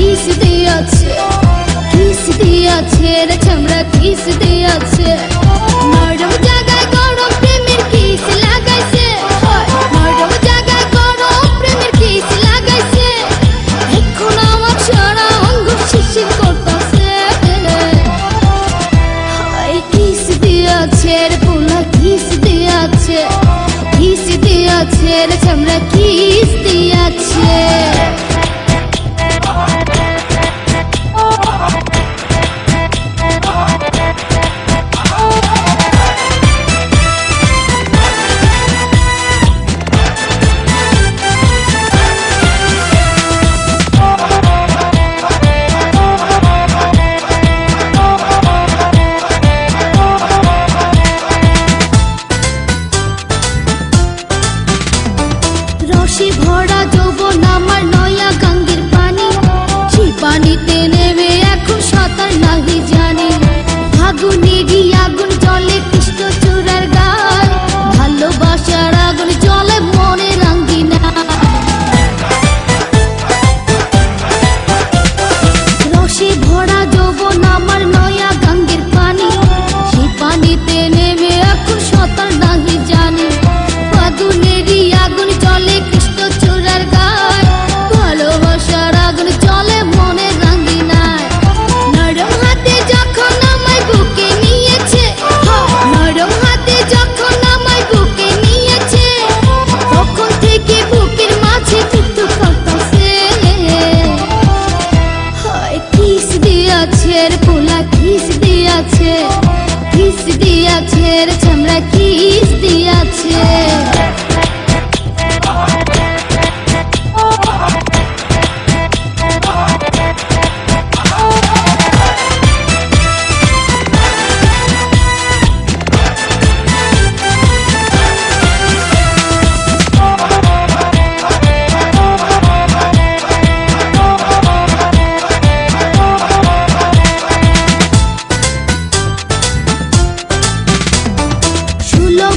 Kiss দিয়াছে, kiss দিয়াছে রে চামড়া কিস দিয়াছে। নরম জায়গায় গরম প্রেমের কিস লাগাইছে, নরম জায়গায় গরম প্রেমের কিস লাগাইছে। এখন আমার সারা অঙ্গ শিশির করতেছে। কিস দিয়াছে রে পোলা কিস দিয়াছে, কিস দিয়াছে রে চামড়া কিস দিয়াছে। রসে ভরা যৌবন আমার নয়া গঙ্গের পানি, সেই পানিতে নেমে এখন সাঁতার নাহি জানি। ফাগুনেরই আগুন জলে কৃষ্ণ চূড়ার গান, ভালোবাসার আগুন জলে মনে রাঙ্গিনা। রসে ভরা যৌবন আমার নয়া গঙ্গের পানি, সেই পানিতে নেমে এখন সাঁতার নাহি জানি। ফাগুনেরই আগুন জলে কৃষ্ণ চূড়ার গায়, ভালোবাসার আগুন জলে মনে রাঙ্গিনায়। নরম হাতে যখন আমায় বুকে নিয়েছে, নরম হাতে যখন আমায় বুকে নিয়েছে, তখন থেকে বুকের মাঝে থুথু করতেছে। কিস দিয়াছে রে পোলা কিস দিয়াছে, কিস দিয়াছে রে চামড়া কিস দিয়াছে।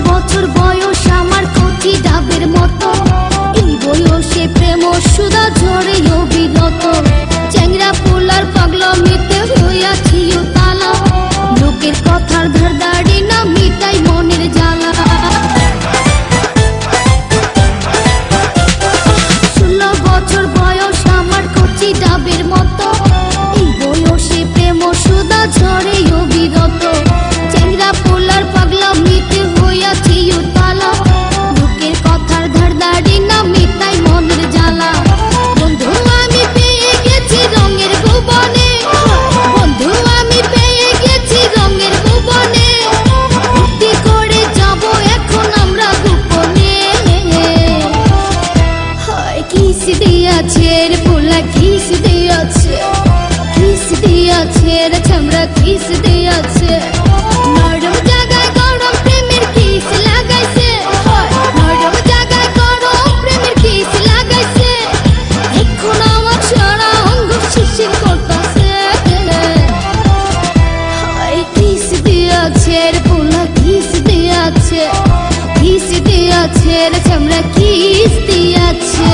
বছর বয়স আমার কচি ডাবের মতো, এই বয়সে প্রেম সুধা ঝরে অবিরত। চ্যাংরা পোলার পাগলামিতে হইয়াছি তালা, লোকের কথার ধারদাড়ি না মিটাই মনের জ্বালা। 16 বছর বয়স আমার কচি ডাবের মতো, এই বয়সে প্রেম সুধা ঝরে অবিরত। চ্যাংরা পোলার পাগলামিতে হইয়াছি তালা, লোকের কথার ধারদাড়ি না মিটাই মনের জ্বালা। বন্ধু আমি পেয়ে গেছি রঙের ভুবনে, বন্ধু আমি পেয়ে গেছি রঙের ভুবনে। ভর্তি করে যাব এখন আমরা গোপনে। কিস দিয়াছে রে পোলা কিস দিয়াছে, কিস দিয়াছে রে চামড়া কিস দিয়াছে। নরম জায়গায় গরম প্রেমের কিস লাগাইছে, নরম জায়গায় গরম প্রেমের কিস লাগাইছে। এখন আমার সারা অঙ্গ শিশির করতেছে। কিস দিয়াছে রে পোলা কিস দিয়াছে, কিস দিয়াছে রে চামড়া কিস দিয়াছে।